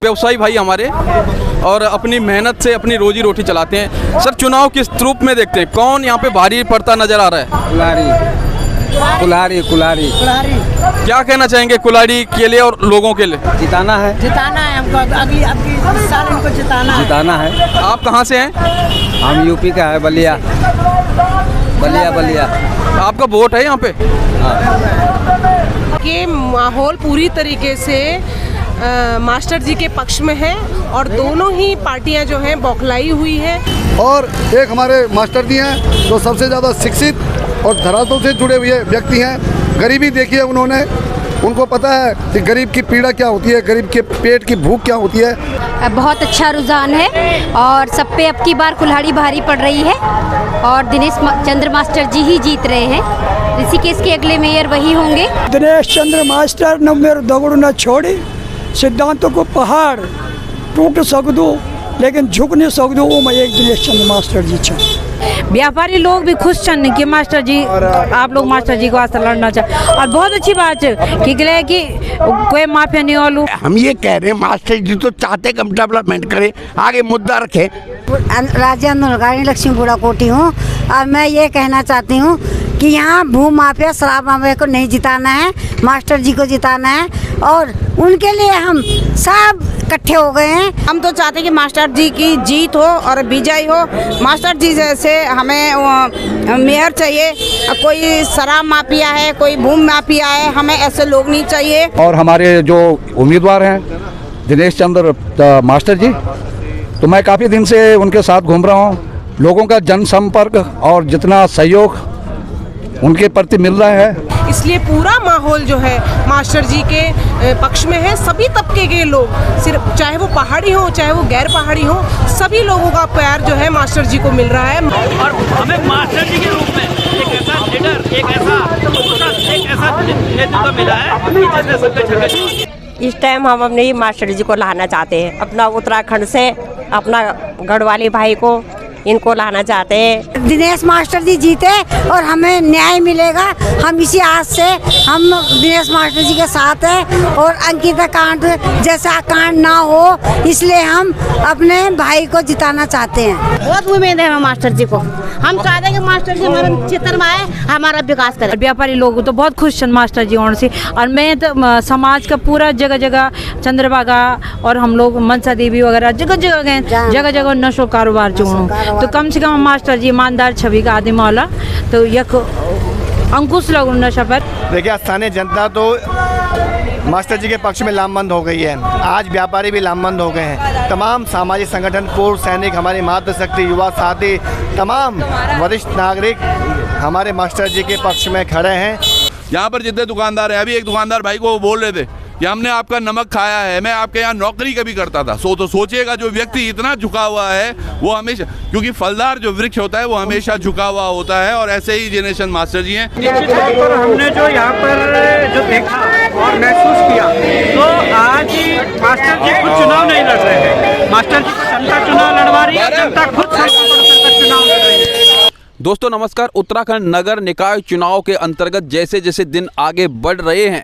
व्यवसायी भाई हमारे और अपनी मेहनत से अपनी रोजी रोटी चलाते हैं। सर, चुनाव किस रूप में देखते हैं, कौन यहाँ पे भारी पड़ता नजर आ रहा है? कुल्हाड़ी क्या कहना चाहेंगे कुल्हाड़ी के लिए और लोगों के लिए? जिताना है हमको अगली साल इनको जिताना है। आप कहाँ से हैं? हम यूपी का है, बलिया। आपका वोट है यहाँ पे? कि माहौल पूरी तरीके से मास्टर जी के पक्ष में है और दोनों ही पार्टियां जो हैं बौखलाई हुई हैं। और एक हमारे मास्टर जी हैं जो सबसे ज़्यादा शिक्षित और धरातल से जुड़े हुए व्यक्ति हैं। गरीबी देखी है उन्होंने, उनको पता है कि गरीब की पीड़ा क्या होती है, गरीब के पेट की भूख क्या होती है। बहुत अच्छा रुझान है और सब पे अब की बार कुल्हाड़ी भारी पड़ रही है और दिनेश चंद्र मास्टर जी ही जीत रहे हैं। ऋषिकेश के अगले मेयर वही होंगे। दिनेश चंद्र मास्टर न मेरे दगड़ न छोड़ी, सिद्धांतों को पहाड़ टूट सकदो लेकिन झुक नहीं सकदो, वो मैं एक दिनेश चंद्र मास्टर जी छे। व्यापारी लोग भी खुश छन कि मास्टर जी, आप लोग मास्टर जी को वास्ते लड़ना चाहे और बहुत अच्छी बात है कि कोई माफिया नहीं वालू। हम ये कह रहे हैं मास्टर जी तो चाहते कि हम डेवलपमेंट करें, आगे मुद्दा रखें। राजेंद्र गाड़ी लक्ष्मी बुढ़ा कोटी हूँ और मैं ये कहना चाहती हूँ कि यहाँ भू माफिया शराब माफिया को नहीं जिताना है, मास्टर जी को जिताना है और उनके लिए हम सब इकट्ठे हो गए हैं। हम तो चाहते हैं कि मास्टर जी की जीत हो और विजय हो। मास्टर जी जैसे हमें मेयर चाहिए, कोई शराब माफिया है, कोई भूमि माफिया है, हमें ऐसे लोग नहीं चाहिए। और हमारे जो उम्मीदवार हैं दिनेश चंद्र मास्टर जी, तो मैं काफ़ी दिन से उनके साथ घूम रहा हूँ। लोगों का जनसंपर्क और जितना सहयोग उनके प्रति मिल रहा है, इसलिए पूरा माहौल जो है मास्टर जी के पक्ष में है। सभी तबके के लोग, सिर्फ चाहे वो पहाड़ी हो चाहे वो गैर पहाड़ी हो, सभी लोगों का प्यार जो है मास्टर जी को मिल रहा है। और हमें मास्टर जी के रूप में एक ऐसा लीडर, एक ऐसा नेतृत्व मिला है जिसने सबके छक्के। इस टाइम हम अपने मास्टर जी को लाना चाहते हैं, अपना उत्तराखंड से अपना गढ़वाली भाई को, इनको लाना चाहते हैं। दिनेश मास्टर जी जीते और हमें न्याय मिलेगा। हम इसी आस से हम दिनेश मास्टर जी के साथ हैं और अंकिता कांड जैसा कांड ना हो, इसलिए हम अपने भाई को जिताना चाहते हैं। बहुत उम्मीद है हमें मास्टर जी को। हम चाहते हैं कि मास्टर जी हमारे क्षेत्र में आए, हमारा विकास करें। व्यापारी लोग तो बहुत खुश हैं मास्टर जी होने से और मैं तो समाज का पूरा जगह जगह चंद्रभागा और हम लोग मनसा देवी वगैरह जगह जगह गए, जगह जगह नशो कारोबार जो तो कम से कम मास्टर जी ईमानदार छवि का आदमी वाला तो यक अंकुश लगू नशा पर। देखिए, स्थानीय जनता तो मास्टर जी के पक्ष में लामबंद हो गई है। आज व्यापारी भी लामबंद हो गए हैं। तमाम सामाजिक संगठन, पूर्व सैनिक, हमारी मातृशक्ति, युवा साथी, तमाम वरिष्ठ नागरिक हमारे मास्टर जी के पक्ष में खड़े हैं। यहाँ पर जितने दुकानदार हैं, अभी एक दुकानदार भाई को बोल रहे थे कि हमने आपका नमक खाया है, मैं आपके यहाँ नौकरी कभी करता था। तो सोचिएगा, जो व्यक्ति इतना झुका हुआ है वो हमेशा, क्योंकि फलदार जो वृक्ष होता है वो हमेशा झुका हुआ होता है और ऐसे ही दिनेश मास्टर जी हैं। पर हमने जो यहाँ पर जो देखा और महसूस किया, तो आज मास्टर जी खुद चुनाव नहीं लड़ रहे हैं, मास्टर जी को जनता चुनाव लड़वा रही है, जनता खुद चुनाव लड़ रही है। दोस्तों नमस्कार। उत्तराखंड नगर निकाय चुनाव के अंतर्गत जैसे जैसे दिन आगे बढ़ रहे हैं,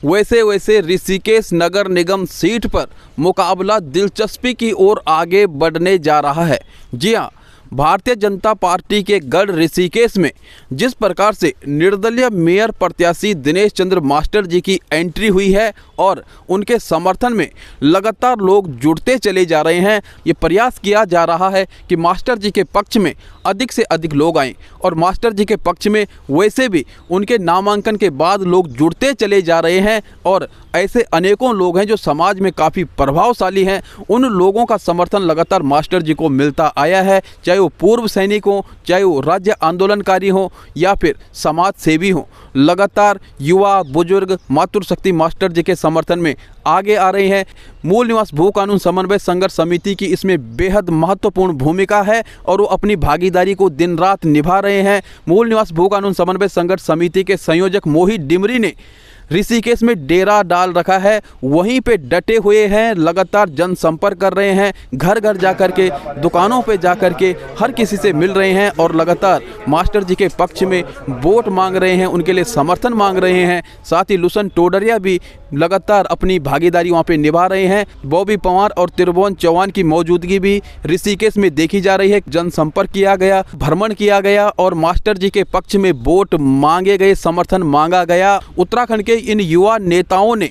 वैसे वैसे ऋषिकेश नगर निगम सीट पर मुकाबला दिलचस्पी की ओर आगे बढ़ने जा रहा है। जी हाँ, भारतीय जनता पार्टी के गढ़ ऋषिकेश में जिस प्रकार से निर्दलीय मेयर प्रत्याशी दिनेश चंद्र मास्टर जी की एंट्री हुई है और उनके समर्थन में लगातार लोग जुड़ते चले जा रहे हैं, ये प्रयास किया जा रहा है कि मास्टर जी के पक्ष में अधिक से अधिक लोग आएं और मास्टर जी के पक्ष में वैसे भी उनके नामांकन के बाद लोग जुड़ते चले जा रहे हैं और ऐसे अनेकों लोग हैं जो समाज में काफ़ी प्रभावशाली हैं। उन लोगों का समर्थन लगातार मास्टर जी को मिलता आया है, चाहे वो पूर्व सैनिक हों, चाहे वो राज्य आंदोलनकारी हों या फिर समाज सेवी हों। लगातार युवा, बुजुर्ग मातृशक्ति मास्टर जी के समर्थन में आगे आ रहे हैं। मूल निवास भू कानून समन्वय संघर्ष समिति की इसमें बेहद महत्वपूर्ण भूमिका है और वो अपनी भागीदारी को दिन रात निभा रहे हैं। मूल निवास भू कानून समन्वय संघर्ष समिति के संयोजक मोहित डिमरी ने ऋषिकेश में डेरा डाल रखा है, वहीं पे डटे हुए हैं, लगातार जनसंपर्क कर रहे हैं, घर घर जा कर के, दुकानों पे जा कर के हर किसी से मिल रहे हैं और लगातार मास्टर जी के पक्ष में वोट मांग रहे हैं, उनके लिए समर्थन मांग रहे हैं। साथ ही लुसन टोडरिया भी लगातार अपनी भागीदारी वहाँ पे निभा रहे हैं। बॉबी पंवार और त्रिभुवन चौहान की मौजूदगी भी ऋषिकेश में देखी जा रही है। जनसंपर्क किया गया, भ्रमण किया गया और मास्टर जी के पक्ष में वोट मांगे गए, समर्थन मांगा गया। उत्तराखंड के इन युवा नेताओं ने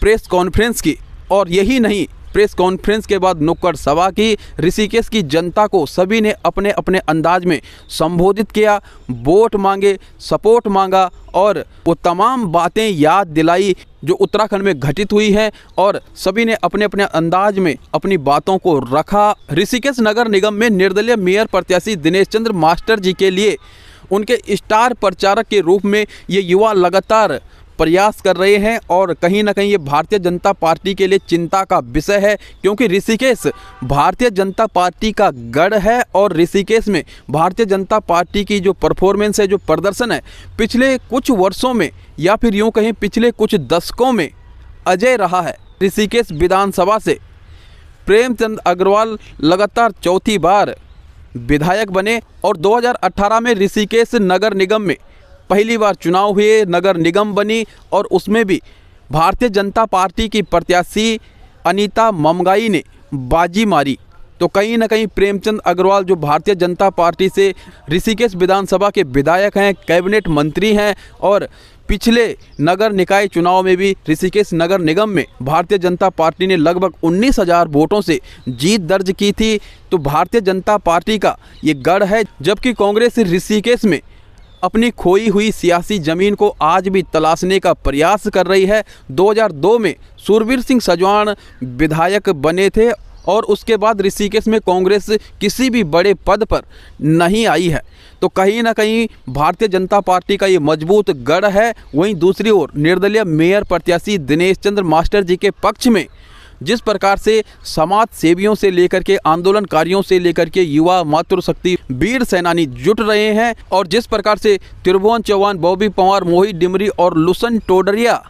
प्रेस कॉन्फ्रेंस की और यही नहीं, प्रेस कॉन्फ्रेंस के बाद नुक्कड़ सभा की। ऋषिकेश की जनता को सभी ने अपने अपने अंदाज में संबोधित किया, वोट मांगे, सपोर्ट मांगा और वो तमाम बातें याद दिलाई जो उत्तराखंड में घटित हुई हैं और सभी ने अपने अपने अंदाज में अपनी बातों को रखा। ऋषिकेश नगर निगम में निर्दलीय मेयर प्रत्याशी दिनेश चंद्र मास्टर जी के लिए उनके स्टार प्रचारक के रूप में ये युवा लगातार प्रयास कर रहे हैं और कहीं ना कहीं ये भारतीय जनता पार्टी के लिए चिंता का विषय है, क्योंकि ऋषिकेश भारतीय जनता पार्टी का गढ़ है और ऋषिकेश में भारतीय जनता पार्टी की जो परफॉर्मेंस है, जो प्रदर्शन है, पिछले कुछ वर्षों में या फिर यूँ कहीं पिछले कुछ दशकों में अजय रहा है। ऋषिकेश विधानसभा से प्रेमचंद अग्रवाल लगातार चौथी बार विधायक बने और 2018 में ऋषिकेश नगर निगम में पहली बार चुनाव हुए, नगर निगम बनी और उसमें भी भारतीय जनता पार्टी की प्रत्याशी अनीता ममगाई ने बाजी मारी। तो कहीं ना कहीं प्रेमचंद अग्रवाल जो भारतीय जनता पार्टी से ऋषिकेश विधानसभा के विधायक हैं, कैबिनेट मंत्री हैं और पिछले नगर निकाय चुनाव में भी ऋषिकेश नगर निगम में भारतीय जनता पार्टी ने लगभग 19,000 वोटों से जीत दर्ज की थी। तो भारतीय जनता पार्टी का ये गढ़ है, जबकि कांग्रेस ऋषिकेश में अपनी खोई हुई सियासी ज़मीन को आज भी तलाशने का प्रयास कर रही है। 2002 में सुरवीर सिंह सजवाण विधायक बने थे और उसके बाद ऋषिकेश में कांग्रेस किसी भी बड़े पद पर नहीं आई है। तो कहीं ना कहीं भारतीय जनता पार्टी का ये मजबूत गढ़ है। वहीं दूसरी ओर निर्दलीय मेयर प्रत्याशी दिनेश चंद्र मास्टर जी के पक्ष में जिस प्रकार से समाज सेवियों से लेकर के आंदोलनकारियों से लेकर के युवा मातृशक्ति वीर सेनानी जुट रहे हैं और जिस प्रकार से त्रिभुवन चौहान, बॉबी पंवार, मोहित डिमरी और लुसन टोडरिया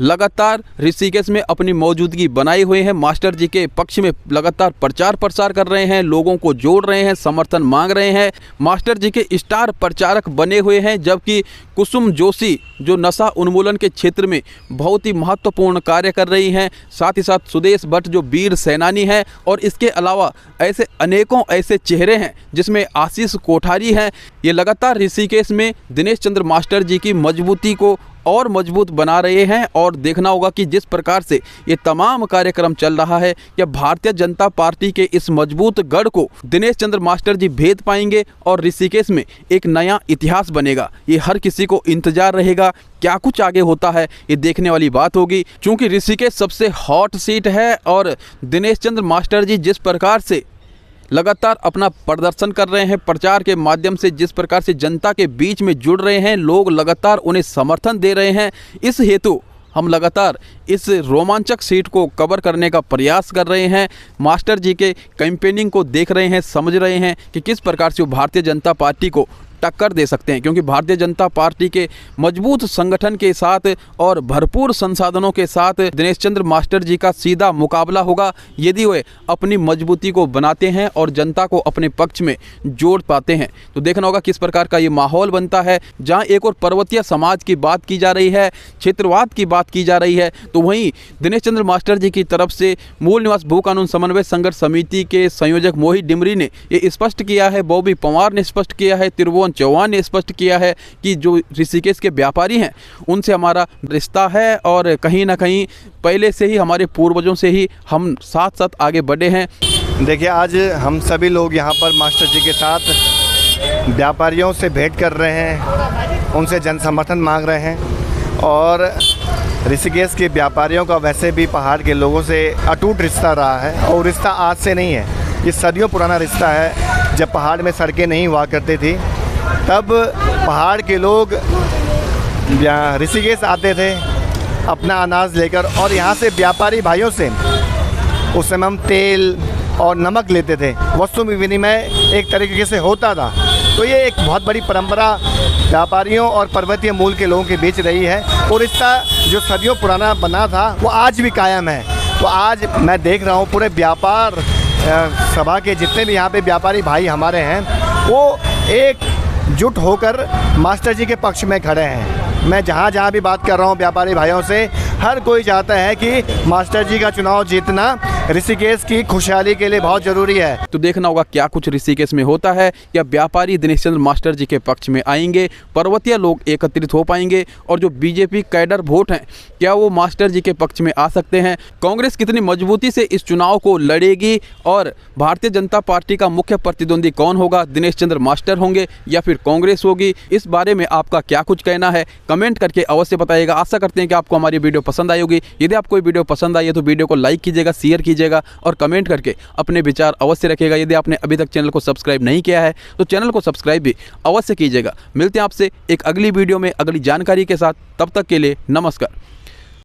लगातार ऋषिकेश में अपनी मौजूदगी बनाए हुए हैं, मास्टर जी के पक्ष में लगातार प्रचार प्रसार कर रहे हैं, लोगों को जोड़ रहे हैं, समर्थन मांग रहे हैं, मास्टर जी के स्टार प्रचारक बने हुए हैं। जबकि कुसुम जोशी जो नशा उन्मूलन के क्षेत्र में बहुत ही महत्वपूर्ण कार्य कर रही हैं, साथ ही साथ सुदेश भट्ट जो वीर सेनानी हैं और इसके अलावा ऐसे अनेकों ऐसे चेहरे हैं जिसमें आशीष कोठारी हैं। ये लगातार ऋषिकेश में दिनेश चंद्र मास्टर जी की मजबूती को और मजबूत बना रहे हैं और देखना होगा कि जिस प्रकार से ये तमाम कार्यक्रम चल रहा है, या भारतीय जनता पार्टी के इस मजबूत गढ़ को दिनेश चंद्र मास्टर जी भेद पाएंगे और ऋषिकेश में एक नया इतिहास बनेगा। ये हर किसी को इंतजार रहेगा, क्या कुछ आगे होता है ये देखने वाली बात होगी। चूँकि ऋषिकेश सबसे हॉट सीट है और दिनेश चंद्र मास्टर जी जिस प्रकार से लगातार अपना प्रदर्शन कर रहे हैं, प्रचार के माध्यम से जिस प्रकार से जनता के बीच में जुड़ रहे हैं, लोग लगातार उन्हें समर्थन दे रहे हैं। इस हेतु हम लगातार इस रोमांचक सीट को कवर करने का प्रयास कर रहे हैं, मास्टर जी के कैंपेनिंग को देख रहे हैं, समझ रहे हैं कि किस प्रकार से वो भारतीय जनता पार्टी को टक्कर दे सकते हैं, क्योंकि भारतीय जनता पार्टी के मजबूत संगठन के साथ और भरपूर संसाधनों के साथ दिनेश चंद्र मास्टर जी का सीधा मुकाबला होगा यदि वे अपनी मजबूती को बनाते हैं और जनता को अपने पक्ष में जोड़ पाते हैं। तो देखना होगा किस प्रकार का ये माहौल बनता है। जहां एक और पर्वतीय समाज की बात की जा रही है, क्षेत्रवाद की बात की जा रही है, तो वहीं दिनेश चंद्र मास्टर जी की तरफ से मूल निवास भू कानून समन्वय संघर्ष समिति के संयोजक मोहित डिमरी ने ये स्पष्ट किया है, बॉबी पंवार ने स्पष्ट किया है, त्रिभुवन चौहान ने स्पष्ट किया है कि जो ऋषिकेश के व्यापारी हैं उनसे हमारा रिश्ता है और कहीं ना कहीं पहले से ही हमारे पूर्वजों से ही हम साथ साथ आगे बढ़े हैं। देखिए, आज हम सभी लोग यहाँ पर मास्टर जी के साथ व्यापारियों से भेंट कर रहे हैं, उनसे जन समर्थन मांग रहे हैं और ऋषिकेश के व्यापारियों का वैसे भी पहाड़ के लोगों से अटूट रिश्ता रहा है और रिश्ता आज से नहीं है, ये सदियों पुराना रिश्ता है। जब पहाड़ में सड़कें नहीं हुआ करती थी तब पहाड़ के लोग ऋषिकेश आते थे अपना अनाज लेकर और यहाँ से व्यापारी भाइयों से उस समय हम तेल और नमक लेते थे, वस्तु विनिमय एक तरीके से होता था। तो ये एक बहुत बड़ी परंपरा व्यापारियों और पर्वतीय मूल के लोगों के बीच रही है और इसका जो सदियों पुराना बना था वो आज भी कायम है। तो आज मैं देख रहा हूँ पूरे व्यापार सभा के जितने भी यहाँ पे व्यापारी भाई हमारे हैं वो एकजुट होकर मास्टर जी के पक्ष में खड़े हैं। मैं जहाँ भी बात कर रहा हूँ व्यापारी भाइयों से, हर कोई चाहता है कि मास्टर जी का चुनाव जीतना ऋषिकेश की खुशहाली के लिए बहुत जरूरी है। तो देखना होगा क्या कुछ ऋषिकेश में होता है, या व्यापारी दिनेश चंद्र मास्टर जी के पक्ष में आएंगे, पर्वतीय लोग एकत्रित हो पाएंगे, और जो बीजेपी कैडर वोट हैं क्या वो मास्टर जी के पक्ष में आ सकते हैं। कांग्रेस कितनी मजबूती से इस चुनाव को लड़ेगी और भारतीय जनता पार्टी का मुख्य प्रतिद्वंदी कौन होगा, दिनेश चंद्र मास्टर होंगे या फिर कांग्रेस होगी, इस बारे में आपका क्या कुछ कहना है कमेंट करके अवश्य बताइएगा। आशा करते हैं कि आपको हमारी वीडियो पसंद आई होगी। यदि आपको वीडियो पसंद आई है तो वीडियो को लाइक कीजिएगा, शेयर कीजिएगा और कमेंट करके अपने विचार अवश्य रखिएगा। यदि आपने अभी तक चैनल को सब्सक्राइब नहीं किया है तो चैनल को सब्सक्राइब भी अवश्य कीजिएगा। मिलते हैं आपसे एक अगली वीडियो में अगली जानकारी के साथ, तब तक के लिए नमस्कार।